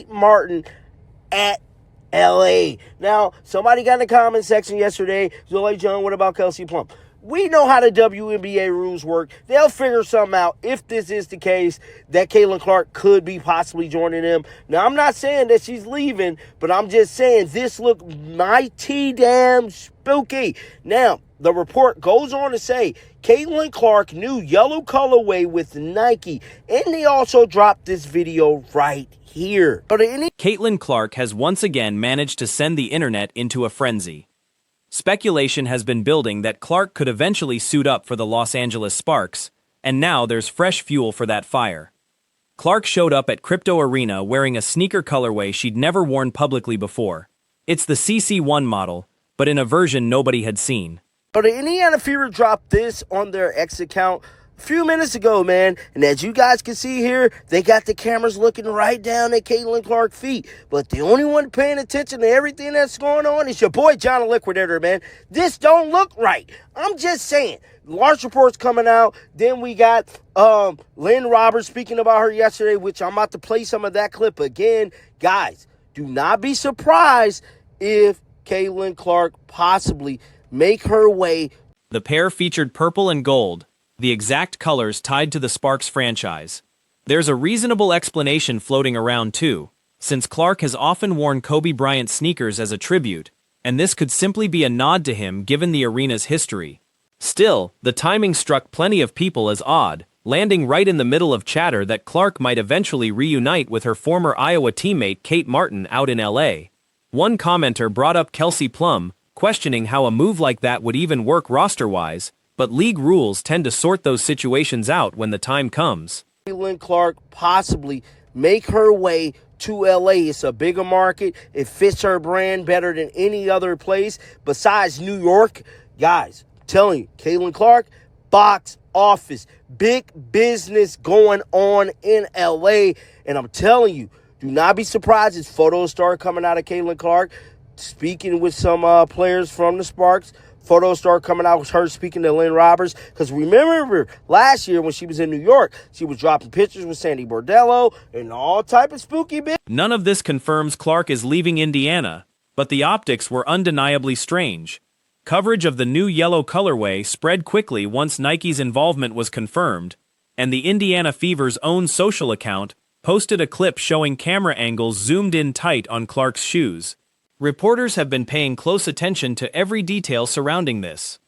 Martin at LA. Now, somebody got in the comment section yesterday, Zoe John, what about Kelsey Plum? We know how the WNBA rules work. They'll figure something out if this is the case that Caitlin Clark could be possibly joining them. Now, I'm not saying that she's leaving, but I'm just saying this looked mighty damn spooky. Now, the report goes on to say Caitlin Clark new yellow colorway with Nike, and they also dropped this video right here. Caitlin Clark has once again managed to send the internet into a frenzy. Speculation has been building that Clark could eventually suit up for the Los Angeles Sparks, and now there's fresh fuel for that fire. Clark showed up at Crypto Arena wearing a sneaker colorway she'd never worn publicly before. It's the CC1 model, but in a version nobody had seen. But the Indiana Fever dropped this on their X account a few minutes ago, man. And as you guys can see here, they got the cameras looking right down at Caitlin Clark's feet. But the only one paying attention to everything that's going on is your boy John the Liquidator, man. This don't look right. I'm just saying. Large reports coming out. Then we got Lynn Roberts speaking about her yesterday, which I'm about to play some of that clip again. Guys, do not be surprised if Caitlin Clark possibly make her way. The pair featured purple and gold, the exact colors tied to the Sparks franchise. There's a reasonable explanation floating around too, since Clark has often worn Kobe Bryant sneakers as a tribute, and this could simply be a nod to him given the arena's history. Still, the timing struck plenty of people as odd, landing right in the middle of chatter that Clark might eventually reunite with her former Iowa teammate Kate Martin out in LA. One commenter brought up Kelsey Plum, questioning how a move like that would even work roster-wise, but league rules tend to sort those situations out when the time comes. Caitlin Clark possibly make her way to LA. It's a bigger market. It fits her brand better than any other place besides New York. Guys, I'm telling you, Caitlin Clark, box office, big business going on in LA. And I'm telling you, do not be surprised as photos start coming out of Caitlin Clark. Speaking with some players from the Sparks, photos start coming out with her speaking to Lynn Roberts. Because remember last year when she was in New York, she was dropping pictures with Sandy Bordello and all type of spooky bit. None of this confirms Clark is leaving Indiana, but the optics were undeniably strange. Coverage of the new yellow colorway spread quickly once Nike's involvement was confirmed, and the Indiana Fever's own social account posted a clip showing camera angles zoomed in tight on Clark's shoes. Reporters have been paying close attention to every detail surrounding this.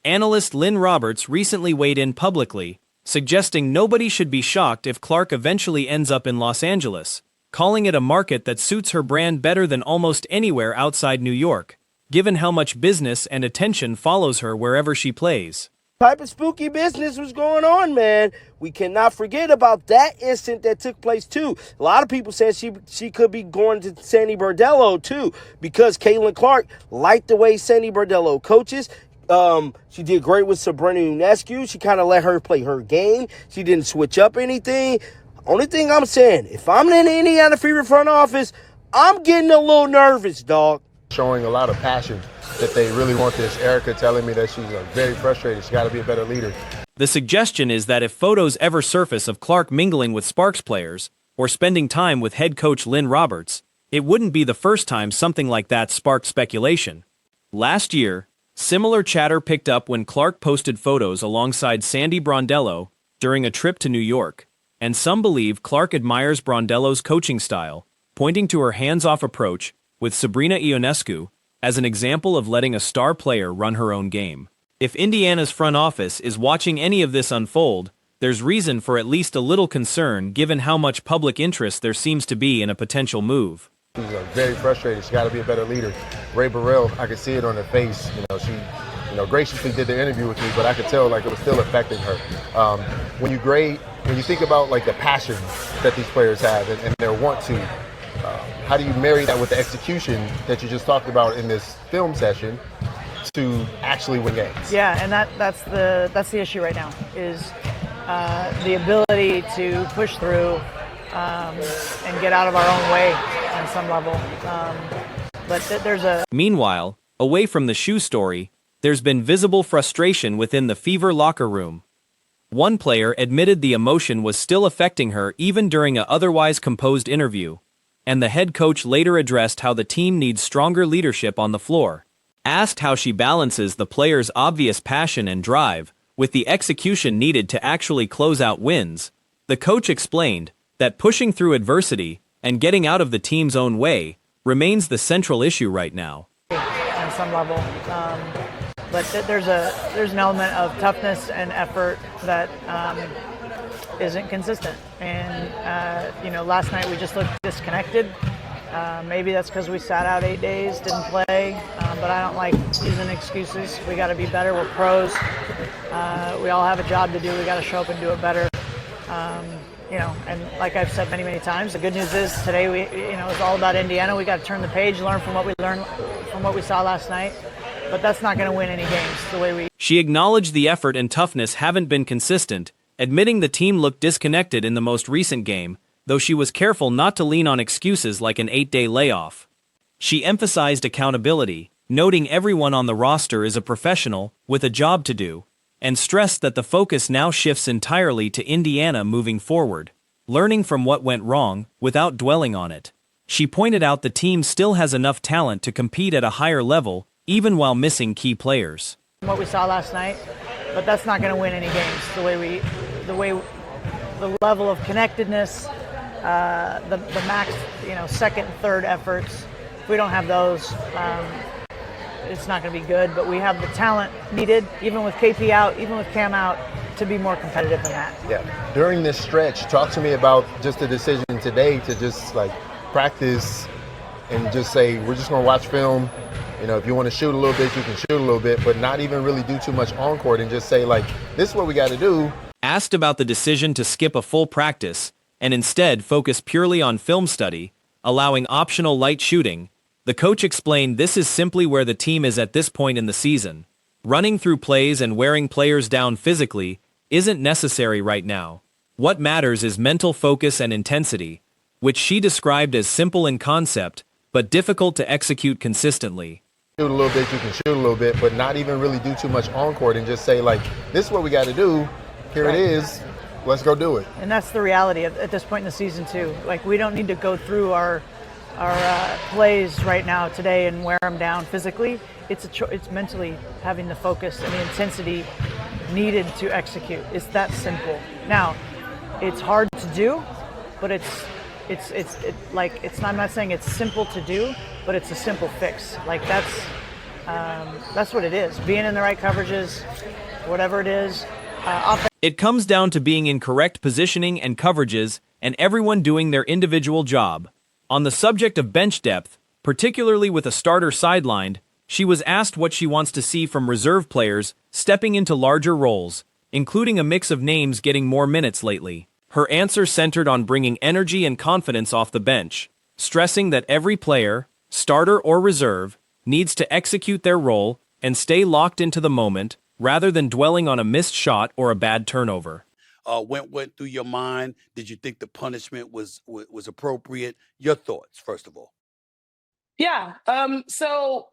Analyst Lynn Roberts recently weighed in publicly, suggesting nobody should be shocked if Clark eventually ends up in Los Angeles, calling it a market that suits her brand better than almost anywhere outside New York, given how much business and attention follows her wherever she plays. Type of spooky business was going on, man. We cannot forget about that incident that took place too. A lot of people said she could be going to Sandy Bordello too, because Caitlin Clark liked the way Sandy Bordello coaches. She did great with Sabrina Ionescu. She kind of let her play her game. She didn't switch up anything. Only thing I'm saying, if I'm in the Indiana Fever front office, I'm getting a little nervous, dog. Showing a lot of passion that they really want this. Erica telling me that she's very frustrated. She's got to be a better leader. The suggestion is that if photos ever surface of Clark mingling with Sparks players, or spending time with head coach Lynn Roberts, it wouldn't be the first time something like that sparked speculation. Last year, similar chatter picked up when Clark posted photos alongside Sandy Bordello during a trip to New York, and some believe Clark admires Bordello's coaching style, pointing to her hands-off approach with Sabrina Ionescu as an example of letting a star player run her own game. If Indiana's front office is watching any of this unfold, there's reason for at least a little concern given how much public interest there seems to be in a potential move. She's very frustrated. She's got to be a better leader. Ray Burrell, I could see it on her face. She graciously did the interview with me, but I could tell it was still affecting her. When you think about the passion that these players have and their want to, how do you marry that with the execution that you just talked about in this film session to actually win games? Yeah, and that's the issue right now is the ability to push through and get out of our own way on some level. But there's a... Meanwhile, away from the shoe story, there's been visible frustration within the Fever locker room. One player admitted the emotion was still affecting her even during an otherwise composed interview. and the head coach later addressed how the team needs stronger leadership on the floor. Asked how she balances the players' obvious passion and drive with the execution needed to actually close out wins, the coach explained that pushing through adversity and getting out of the team's own way remains the central issue right now. On some level, but there's an element of toughness and effort that isn't consistent. And last night we just looked disconnected. Maybe that's because we sat out 8 days, didn't play. But I don't like using excuses. We got to be better. We're pros. We all have a job to do. We got to show up and do it better. And like I've said many, many times, the good news is today it's all about Indiana. We got to turn the page, learn from what we saw last night. But that's not going to win any games the way we. She acknowledged the effort and toughness haven't been consistent, admitting the team looked disconnected in the most recent game, though she was careful not to lean on excuses like an 8-day layoff. She emphasized accountability, noting everyone on the roster is a professional with a job to do, and stressed that the focus now shifts entirely to Indiana moving forward, learning from what went wrong without dwelling on it. She pointed out the team still has enough talent to compete at a higher level, even while missing key players. What we saw last night, but that's not going to win any games the level of connectedness, the max, second and third efforts. If we don't have those, it's not going to be good, but we have the talent needed, even with KP out, even with Cam out, to be more competitive than that. Yeah. During this stretch, talk to me about just the decision today to just practice and just say, we're just going to watch film. If you want to shoot a little bit, you can shoot a little bit, but not even really do too much on court and just say, this is what we got to do. Asked about the decision to skip a full practice and instead focus purely on film study, allowing optional light shooting, the coach explained this is simply where the team is at this point in the season. Running through plays and wearing players down physically isn't necessary right now. What matters is mental focus and intensity, which she described as simple in concept, but difficult to execute consistently. Shoot a little bit, you can shoot a little bit, but not even really do too much on court and just say, this is what we got to do. Here Right. it is. Let's go do it. And that's the reality at this point in the season too. We don't need to go through our plays right now today and wear them down physically. It's mentally having the focus and the intensity needed to execute. It's that simple. Now, it's hard to do, but I'm not saying it's simple to do, but it's a simple fix. That's what it is. Being in the right coverages, whatever it is. It comes down to being in correct positioning and coverages, and everyone doing their individual job. On the subject of bench depth, particularly with a starter sidelined, she was asked what she wants to see from reserve players stepping into larger roles, including a mix of names getting more minutes lately. Her answer centered on bringing energy and confidence off the bench, stressing that every player, starter or reserve, needs to execute their role and stay locked into the moment rather than dwelling on a missed shot or a bad turnover. Went through your mind? Did you think the punishment was appropriate? Your thoughts, first of all. Yeah. So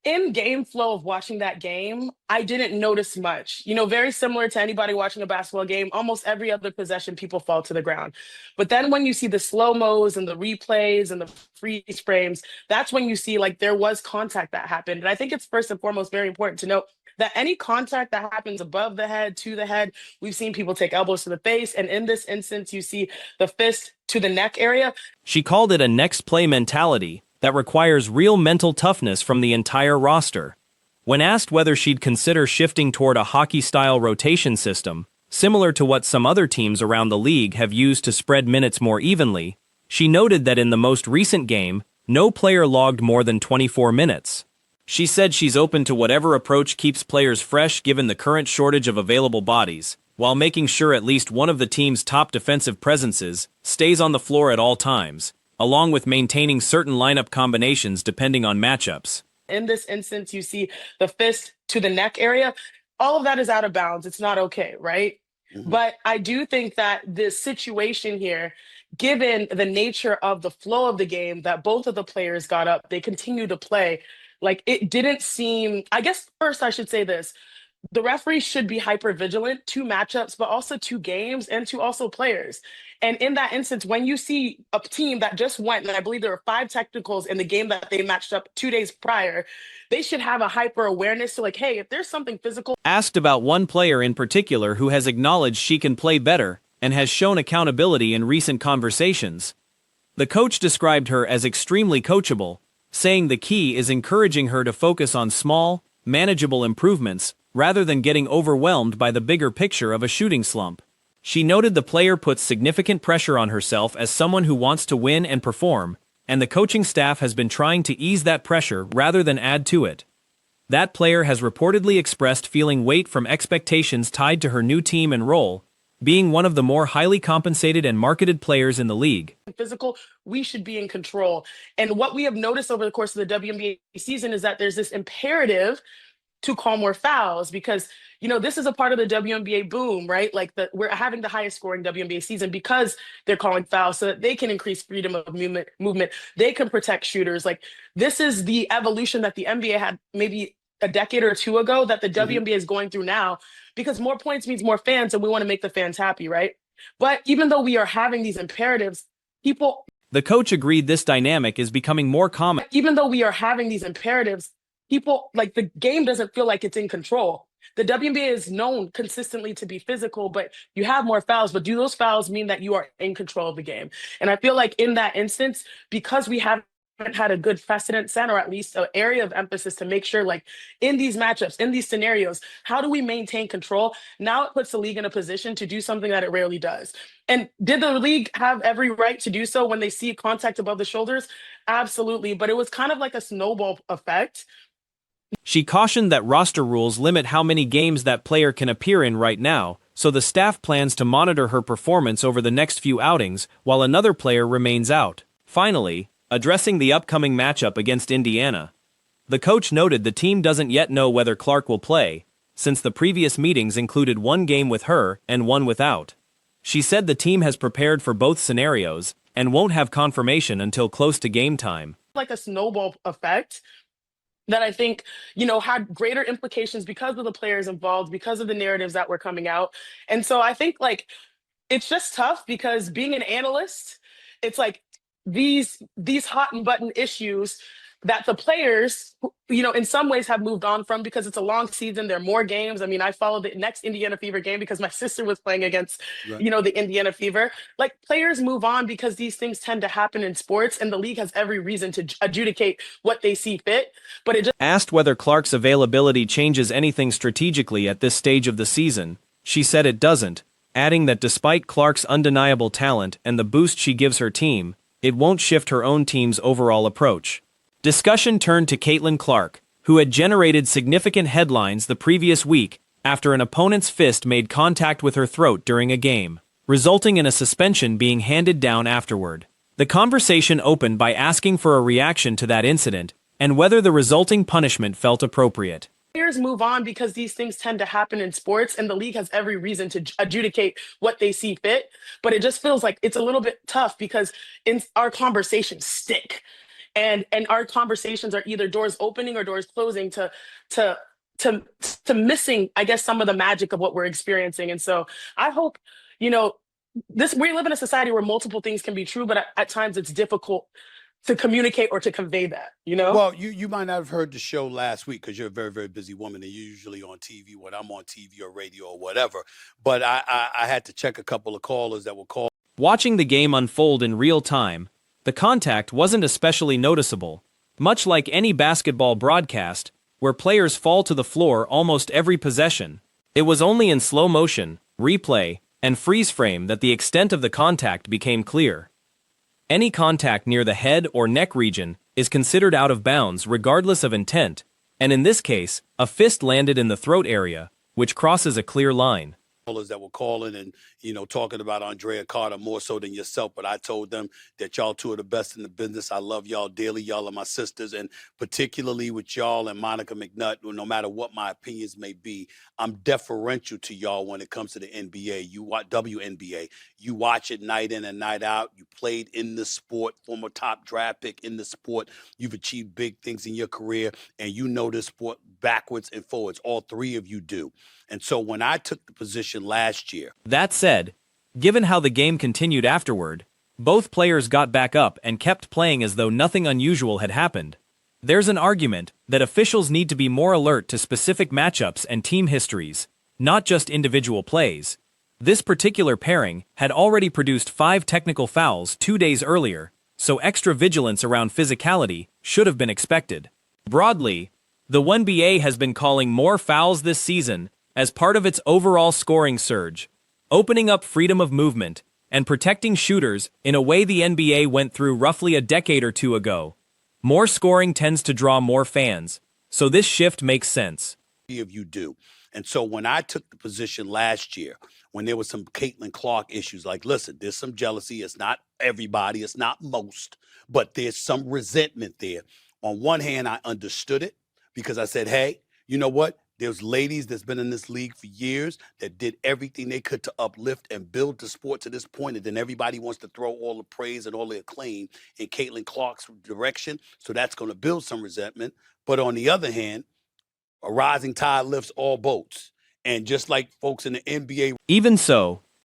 in game flow of watching that game, I didn't notice much. Very similar to anybody watching a basketball game, almost every other possession, people fall to the ground. But then when you see the slow-mos and the replays and the freeze frames, that's when you see there was contact that happened. And I think it's first and foremost very important to note that any contact that happens above the head, to the head, we've seen people take elbows to the face. And in this instance, you see the fist to the neck area. She called it a next play mentality that requires real mental toughness from the entire roster. When asked whether she'd consider shifting toward a hockey-style rotation system, similar to what some other teams around the league have used to spread minutes more evenly, she noted that in the most recent game, no player logged more than 24 minutes. She said she's open to whatever approach keeps players fresh given the current shortage of available bodies, while making sure at least one of the team's top defensive presences stays on the floor at all times, along with maintaining certain lineup combinations depending on matchups. In this instance, you see the fist to the neck area. All of that is out of bounds. It's not okay, right? Mm-hmm. But I do think that this situation here, given the nature of the flow of the game, that both of the players got up, they continue to play. It didn't seem, I guess first I should say this, the referee should be hyper vigilant to matchups, but also to games and to also players. And in that instance, when you see a team that just went, and I believe there were 5 technicals in the game that they matched up 2 days prior, they should have a hyper awareness to like, hey, if there's something physical. Asked about one player in particular who has acknowledged she can play better and has shown accountability in recent conversations, the coach described her as extremely coachable, saying the key is encouraging her to focus on small, manageable improvements rather than getting overwhelmed by the bigger picture of a shooting slump. She noted the player puts significant pressure on herself as someone who wants to win and perform, and the coaching staff has been trying to ease that pressure rather than add to it. That player has reportedly expressed feeling weight from expectations tied to her new team and role, being one of the more highly compensated and marketed players in the league. Physical, we should be in control. And what we have noticed over the course of the WNBA season is that there's this imperative to call more fouls because, this is a part of the WNBA boom, right? Like we're having the highest scoring WNBA season because they're calling fouls so that they can increase freedom of movement. They can protect shooters. Like this is the evolution that the NBA had maybe a decade or two ago that the WNBA is going through now, because more points means more fans and we want to make the fans happy, right? But even though we are having these imperatives, The coach agreed this dynamic is becoming more common. Even though we are having these imperatives, people like the game doesn't feel like it's in control. The WNBA is known consistently to be physical, but you have more fouls. But do those fouls mean that you are in control of the game? And I feel like in that instance, because we haven't had a good precedent set, or at least an area of emphasis to make sure, like in these matchups, in these scenarios, how do we maintain control? Now it puts the league in a position to do something that it rarely does. And did the league have every right to do so when they see contact above the shoulders? Absolutely. But it was kind of like a snowball effect. She cautioned that roster rules limit how many games that player can appear in right now, so the staff plans to monitor her performance over the next few outings while another player remains out. Finally, addressing the upcoming matchup against Indiana, the coach noted the team doesn't yet know whether Clark will play, since the previous meetings included one game with her and one without. She said the team has prepared for both scenarios and won't have confirmation until close to game time. Like a snowball effect that I think, had greater implications because of the players involved, because of the narratives that were coming out. And so I think it's just tough because being an analyst, it's like these hot and button issues that the players, in some ways have moved on from because it's a long season. There are more games. I mean, I followed the next Indiana Fever game because my sister was playing against, the Indiana Fever. Like players move on because these things tend to happen in sports and the league has every reason to adjudicate what they see fit. But it just asked whether Clark's availability changes anything strategically at this stage of the season, she said it doesn't, adding that despite Clark's undeniable talent and the boost she gives her team, it won't shift her own team's overall approach. Discussion turned to Caitlin Clark, who had generated significant headlines the previous week after an opponent's fist made contact with her throat during a game, resulting in a suspension being handed down afterward. The conversation opened by asking for a reaction to that incident and whether the resulting punishment felt appropriate. Players move on because these things tend to happen in sports and the league has every reason to adjudicate what they see fit. But it just feels like it's a little bit tough because our conversations stick. And our conversations are either doors opening or doors closing to missing, I guess, some of the magic of what we're experiencing. And so I hope, we live in a society where multiple things can be true, but at times it's difficult to communicate or to convey that, Well, you might not have heard the show last week because you're a very, very busy woman and you're usually on TV when I'm on TV or radio or whatever. But I had to check a couple of callers that were called. Watching the game unfold in real time, the contact wasn't especially noticeable, much like any basketball broadcast, where players fall to the floor almost every possession. It was only in slow motion, replay, and freeze frame that the extent of the contact became clear. Any contact near the head or neck region is considered out of bounds regardless of intent, and in this case, a fist landed in the throat area, which crosses a clear line. callers that were calling and, talking about Andrea Carter more so than yourself. But I told them that y'all two are the best in the business. I love y'all dearly. Y'all are my sisters. And particularly with y'all and Monica McNutt, no matter what my opinions may be, I'm deferential to y'all when it comes to the NBA. You watch WNBA. You watch it night in and night out. You played in the sport, former top draft pick in the sport. You've achieved big things in your career, and you know this sport backwards and forwards. All three of you do. And so when I took the position last year. That said, given how the game continued afterward, both players got back up and kept playing as though nothing unusual had happened. There's an argument that officials need to be more alert to specific matchups and team histories, not just individual plays. This particular pairing had already produced 5 technical fouls 2 days earlier, so extra vigilance around physicality should have been expected. Broadly, the WNBA has been calling more fouls this season as part of its overall scoring surge, opening up freedom of movement and protecting shooters in a way the NBA went through roughly a decade or two ago. More scoring tends to draw more fans, so this shift makes sense. Of you do. And so when I took the position last year, when there was some Caitlin Clark issues, like, listen, there's some jealousy. It's not everybody. It's not most, but there's some resentment there. On one hand, I understood it because I said, hey, you know what? There's ladies that's been in this league for years that did everything they could to uplift and build the sport to this point, and then everybody wants to throw all the praise and all the acclaim in Caitlin Clark's direction, so that's going to build some resentment. But on the other hand, a rising tide lifts all boats, and just like folks in the NBA. Even so,